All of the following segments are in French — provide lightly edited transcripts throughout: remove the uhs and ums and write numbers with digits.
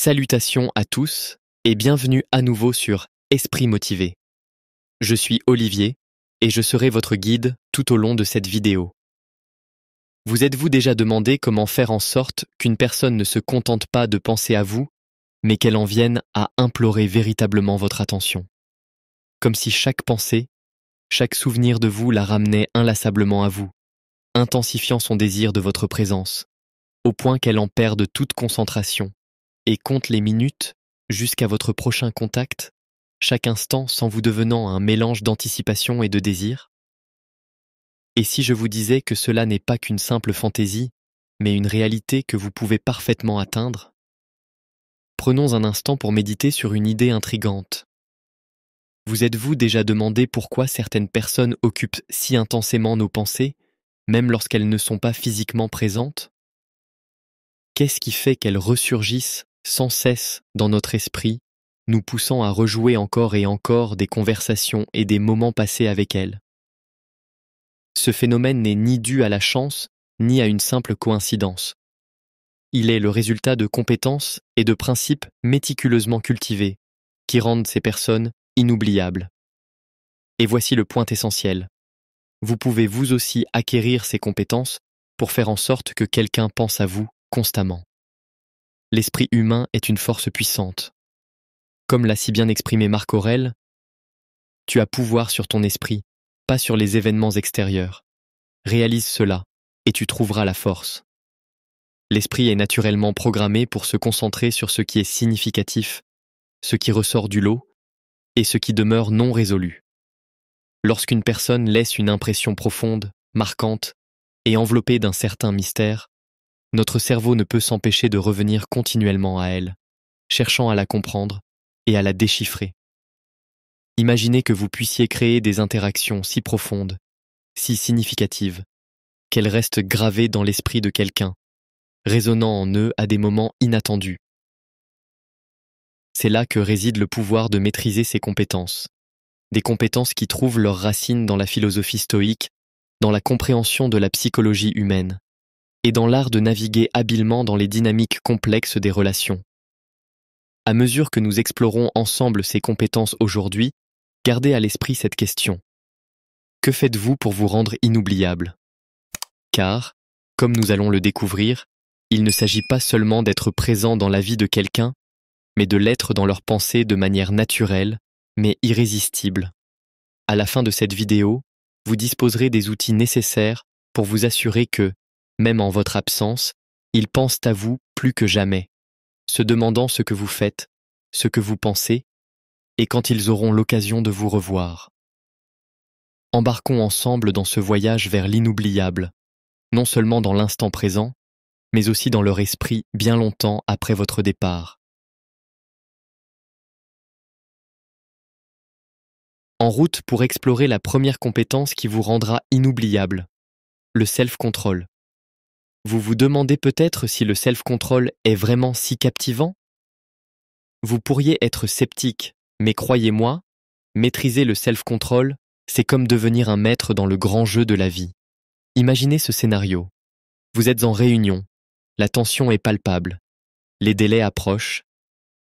Salutations à tous et bienvenue à nouveau sur Esprit motivé. Je suis Olivier et je serai votre guide tout au long de cette vidéo. Vous êtes-vous déjà demandé comment faire en sorte qu'une personne ne se contente pas de penser à vous, mais qu'elle en vienne à implorer véritablement votre attention? Comme si chaque pensée, chaque souvenir de vous la ramenait inlassablement à vous, intensifiant son désir de votre présence, au point qu'elle en perde toute concentration et compte les minutes jusqu'à votre prochain contact, chaque instant sans vous devenant un mélange d'anticipation et de désir? Et si je vous disais que cela n'est pas qu'une simple fantaisie, mais une réalité que vous pouvez parfaitement atteindre? Prenons un instant pour méditer sur une idée intrigante. Vous êtes-vous déjà demandé pourquoi certaines personnes occupent si intensément nos pensées, même lorsqu'elles ne sont pas physiquement présentes? Qu'est-ce qui fait qu'elles ressurgissent sans cesse dans notre esprit, nous poussant à rejouer encore et encore des conversations et des moments passés avec elles? Ce phénomène n'est ni dû à la chance, ni à une simple coïncidence. Il est le résultat de compétences et de principes méticuleusement cultivés, qui rendent ces personnes inoubliables. Et voici le point essentiel. Vous pouvez vous aussi acquérir ces compétences pour faire en sorte que quelqu'un pense à vous constamment. L'esprit humain est une force puissante. Comme l'a si bien exprimé Marc Aurèle, tu as pouvoir sur ton esprit, pas sur les événements extérieurs. Réalise cela, et tu trouveras la force. L'esprit est naturellement programmé pour se concentrer sur ce qui est significatif, ce qui ressort du lot, et ce qui demeure non résolu. Lorsqu'une personne laisse une impression profonde, marquante, et enveloppée d'un certain mystère, notre cerveau ne peut s'empêcher de revenir continuellement à elle, cherchant à la comprendre et à la déchiffrer. Imaginez que vous puissiez créer des interactions si profondes, si significatives, qu'elles restent gravées dans l'esprit de quelqu'un, résonnant en eux à des moments inattendus. C'est là que réside le pouvoir de maîtriser ces compétences. Des compétences qui trouvent leurs racines dans la philosophie stoïque, dans la compréhension de la psychologie humaine, et dans l'art de naviguer habilement dans les dynamiques complexes des relations. À mesure que nous explorons ensemble ces compétences aujourd'hui, gardez à l'esprit cette question. Que faites-vous pour vous rendre inoubliable? Car, comme nous allons le découvrir, il ne s'agit pas seulement d'être présent dans la vie de quelqu'un, mais de l'être dans leurs pensées de manière naturelle, mais irrésistible. À la fin de cette vidéo, vous disposerez des outils nécessaires pour vous assurer que, même en votre absence, ils pensent à vous plus que jamais, se demandant ce que vous faites, ce que vous pensez, et quand ils auront l'occasion de vous revoir. Embarquons ensemble dans ce voyage vers l'inoubliable, non seulement dans l'instant présent, mais aussi dans leur esprit bien longtemps après votre départ. En route pour explorer la première compétence qui vous rendra inoubliable, le self-control. Vous vous demandez peut-être si le self-control est vraiment si captivant? Vous pourriez être sceptique, mais croyez-moi, maîtriser le self-control, c'est comme devenir un maître dans le grand jeu de la vie. Imaginez ce scénario. Vous êtes en réunion, la tension est palpable, les délais approchent,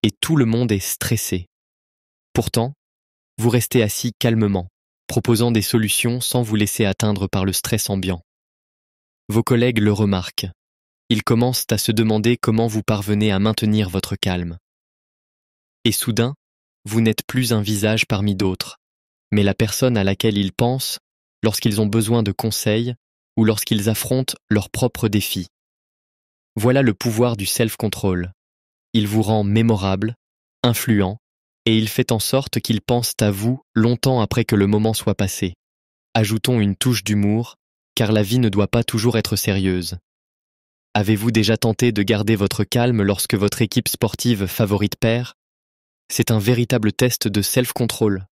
et tout le monde est stressé. Pourtant, vous restez assis calmement, proposant des solutions sans vous laisser atteindre par le stress ambiant. Vos collègues le remarquent. Ils commencent à se demander comment vous parvenez à maintenir votre calme. Et soudain, vous n'êtes plus un visage parmi d'autres, mais la personne à laquelle ils pensent lorsqu'ils ont besoin de conseils ou lorsqu'ils affrontent leurs propres défis. Voilà le pouvoir du self-control. Il vous rend mémorable, influent, et il fait en sorte qu'ils pensent à vous longtemps après que le moment soit passé. Ajoutons une touche d'humour, car la vie ne doit pas toujours être sérieuse. Avez-vous déjà tenté de garder votre calme lorsque votre équipe sportive favorite perd? C'est un véritable test de self-control.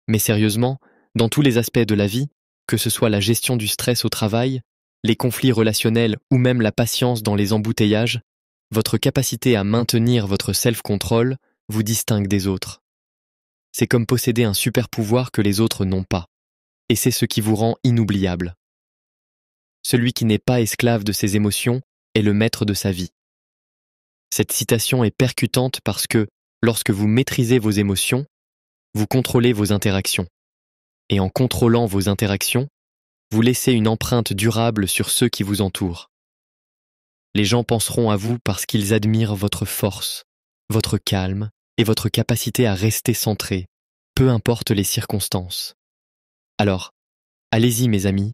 Mais sérieusement, dans tous les aspects de la vie, que ce soit la gestion du stress au travail, les conflits relationnels ou même la patience dans les embouteillages, votre capacité à maintenir votre self-control vous distingue des autres. C'est comme posséder un super pouvoir que les autres n'ont pas. Et c'est ce qui vous rend inoubliable. Celui qui n'est pas esclave de ses émotions est le maître de sa vie. Cette citation est percutante parce que, lorsque vous maîtrisez vos émotions, vous contrôlez vos interactions. Et en contrôlant vos interactions, vous laissez une empreinte durable sur ceux qui vous entourent. Les gens penseront à vous parce qu'ils admirent votre force, votre calme et votre capacité à rester centré, peu importe les circonstances. Alors, allez-y mes amis,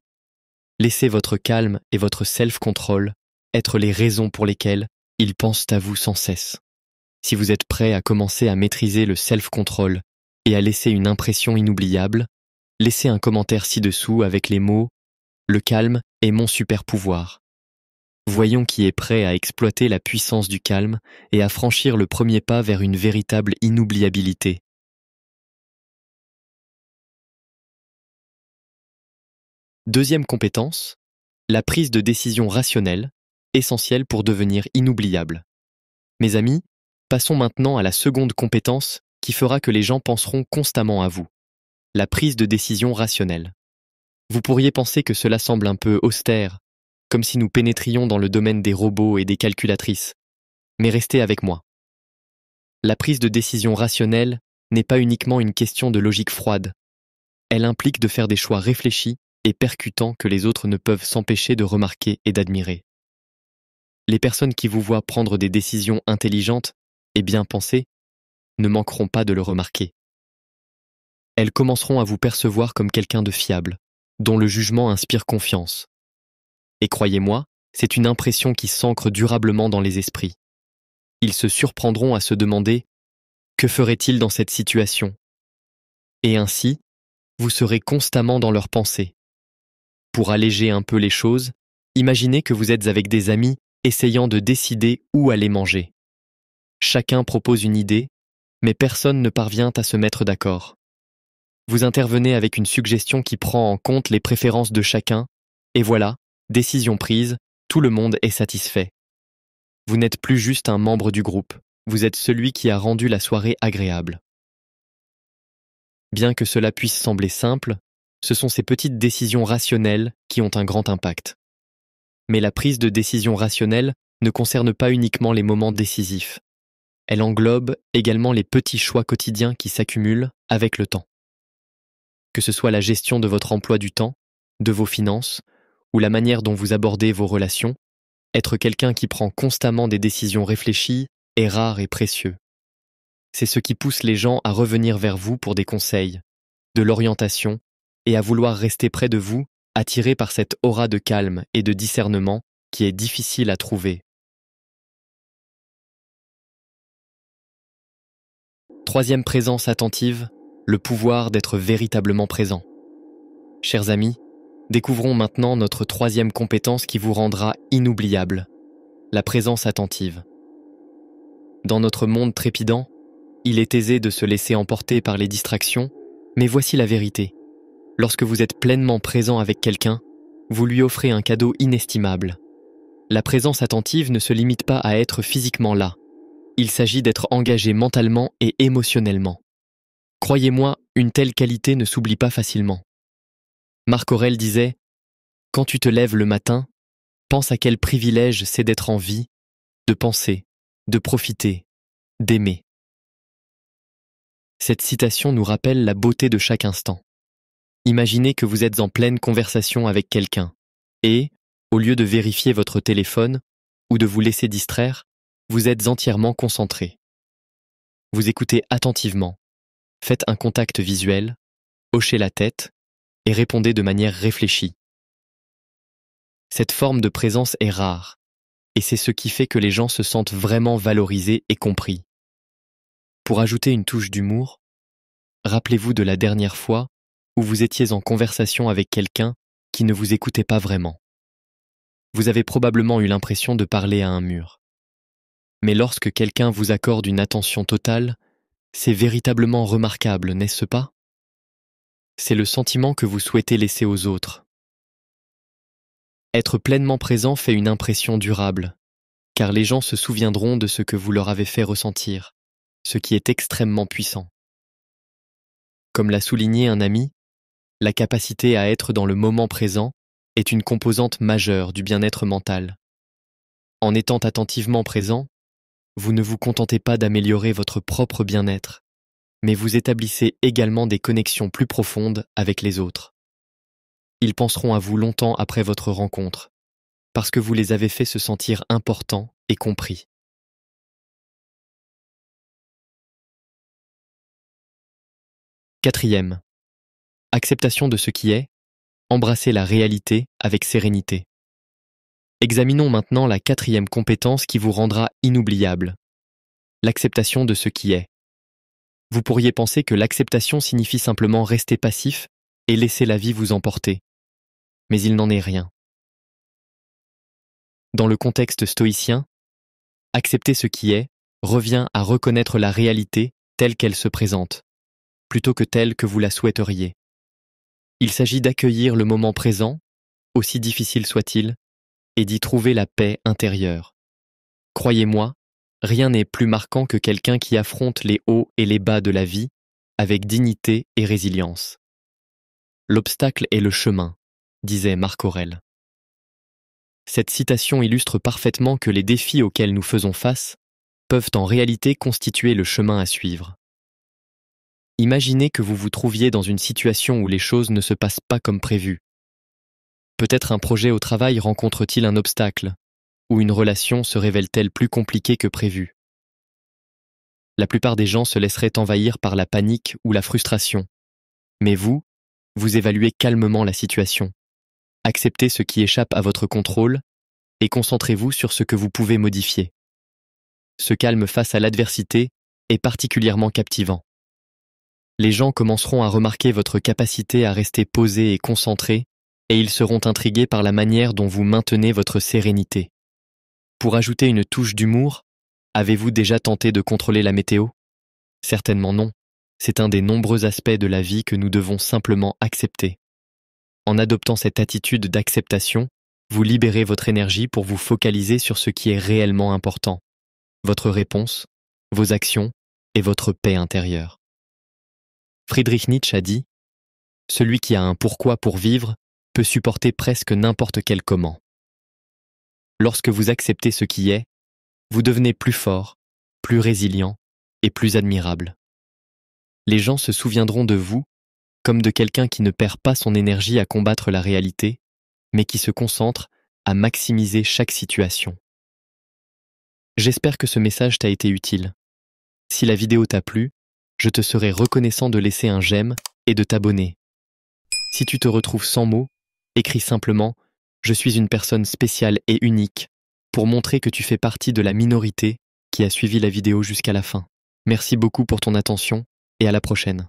laissez votre calme et votre self-control être les raisons pour lesquelles ils pensent à vous sans cesse. Si vous êtes prêt à commencer à maîtriser le self-control et à laisser une impression inoubliable, laissez un commentaire ci-dessous avec les mots « Le calme est mon super pouvoir ». Voyons qui est prêt à exploiter la puissance du calme et à franchir le premier pas vers une véritable inoubliabilité. Deuxième compétence, la prise de décision rationnelle, essentielle pour devenir inoubliable. Mes amis, passons maintenant à la seconde compétence qui fera que les gens penseront constamment à vous. La prise de décision rationnelle. Vous pourriez penser que cela semble un peu austère, comme si nous pénétrions dans le domaine des robots et des calculatrices. Mais restez avec moi. La prise de décision rationnelle n'est pas uniquement une question de logique froide. Elle implique de faire des choix réfléchis et percutants que les autres ne peuvent s'empêcher de remarquer et d'admirer. Les personnes qui vous voient prendre des décisions intelligentes et bien pensées ne manqueront pas de le remarquer. Elles commenceront à vous percevoir comme quelqu'un de fiable, dont le jugement inspire confiance. Et croyez-moi, c'est une impression qui s'ancre durablement dans les esprits. Ils se surprendront à se demander « Que ferait-il dans cette situation ?» Et ainsi, vous serez constamment dans leurs pensées. Pour alléger un peu les choses, imaginez que vous êtes avec des amis essayant de décider où aller manger. Chacun propose une idée, mais personne ne parvient à se mettre d'accord. Vous intervenez avec une suggestion qui prend en compte les préférences de chacun, et voilà, décision prise, tout le monde est satisfait. Vous n'êtes plus juste un membre du groupe, vous êtes celui qui a rendu la soirée agréable. Bien que cela puisse sembler simple, ce sont ces petites décisions rationnelles qui ont un grand impact. Mais la prise de décision rationnelle ne concerne pas uniquement les moments décisifs. Elle englobe également les petits choix quotidiens qui s'accumulent avec le temps. Que ce soit la gestion de votre emploi du temps, de vos finances, ou la manière dont vous abordez vos relations, être quelqu'un qui prend constamment des décisions réfléchies est rare et précieux. C'est ce qui pousse les gens à revenir vers vous pour des conseils, de l'orientation, et à vouloir rester près de vous, attirés par cette aura de calme et de discernement qui est difficile à trouver. Troisième présence attentive, le pouvoir d'être véritablement présent. Chers amis, découvrons maintenant notre troisième compétence qui vous rendra inoubliable, la présence attentive. Dans notre monde trépidant, il est aisé de se laisser emporter par les distractions, mais voici la vérité. Lorsque vous êtes pleinement présent avec quelqu'un, vous lui offrez un cadeau inestimable. La présence attentive ne se limite pas à être physiquement là. Il s'agit d'être engagé mentalement et émotionnellement. Croyez-moi, une telle qualité ne s'oublie pas facilement. Marc Aurèle disait « Quand tu te lèves le matin, pense à quel privilège c'est d'être en vie, de penser, de profiter, d'aimer. » Cette citation nous rappelle la beauté de chaque instant. Imaginez que vous êtes en pleine conversation avec quelqu'un et, au lieu de vérifier votre téléphone ou de vous laisser distraire, vous êtes entièrement concentré. Vous écoutez attentivement, faites un contact visuel, hochez la tête et répondez de manière réfléchie. Cette forme de présence est rare et c'est ce qui fait que les gens se sentent vraiment valorisés et compris. Pour ajouter une touche d'humour, rappelez-vous de la dernière fois où vous étiez en conversation avec quelqu'un qui ne vous écoutait pas vraiment. Vous avez probablement eu l'impression de parler à un mur. Mais lorsque quelqu'un vous accorde une attention totale, c'est véritablement remarquable, n'est-ce pas? C'est le sentiment que vous souhaitez laisser aux autres. Être pleinement présent fait une impression durable, car les gens se souviendront de ce que vous leur avez fait ressentir, ce qui est extrêmement puissant. Comme l'a souligné un ami, la capacité à être dans le moment présent est une composante majeure du bien-être mental. En étant attentivement présent, vous ne vous contentez pas d'améliorer votre propre bien-être, mais vous établissez également des connexions plus profondes avec les autres. Ils penseront à vous longtemps après votre rencontre, parce que vous les avez fait se sentir importants et compris. Quatrième, acceptation de ce qui est, embrasser la réalité avec sérénité. Examinons maintenant la quatrième compétence qui vous rendra inoubliable, l'acceptation de ce qui est. Vous pourriez penser que l'acceptation signifie simplement rester passif et laisser la vie vous emporter. Mais il n'en est rien. Dans le contexte stoïcien, accepter ce qui est revient à reconnaître la réalité telle qu'elle se présente, plutôt que telle que vous la souhaiteriez. Il s'agit d'accueillir le moment présent, aussi difficile soit-il, et d'y trouver la paix intérieure. Croyez-moi, rien n'est plus marquant que quelqu'un qui affronte les hauts et les bas de la vie avec dignité et résilience. L'obstacle est le chemin, disait Marc Aurèle. Cette citation illustre parfaitement que les défis auxquels nous faisons face peuvent en réalité constituer le chemin à suivre. Imaginez que vous vous trouviez dans une situation où les choses ne se passent pas comme prévu. Peut-être un projet au travail rencontre-t-il un obstacle, ou une relation se révèle-t-elle plus compliquée que prévu. La plupart des gens se laisseraient envahir par la panique ou la frustration. Mais vous évaluez calmement la situation. Acceptez ce qui échappe à votre contrôle et concentrez-vous sur ce que vous pouvez modifier. Ce calme face à l'adversité est particulièrement captivant. Les gens commenceront à remarquer votre capacité à rester posé et concentré, et ils seront intrigués par la manière dont vous maintenez votre sérénité. Pour ajouter une touche d'humour, avez-vous déjà tenté de contrôler la météo? Certainement non. C'est un des nombreux aspects de la vie que nous devons simplement accepter. En adoptant cette attitude d'acceptation, vous libérez votre énergie pour vous focaliser sur ce qui est réellement important. Votre réponse, vos actions et votre paix intérieure. Friedrich Nietzsche a dit « Celui qui a un pourquoi pour vivre peut supporter presque n'importe quel comment. » Lorsque vous acceptez ce qui est, vous devenez plus fort, plus résilient et plus admirable. Les gens se souviendront de vous comme de quelqu'un qui ne perd pas son énergie à combattre la réalité, mais qui se concentre à maximiser chaque situation. J'espère que ce message t'a été utile. Si la vidéo t'a plu, je te serai reconnaissant de laisser un j'aime et de t'abonner. Si tu te retrouves sans mots, écris simplement « Je suis une personne spéciale et unique » pour montrer que tu fais partie de la minorité qui a suivi la vidéo jusqu'à la fin. Merci beaucoup pour ton attention et à la prochaine.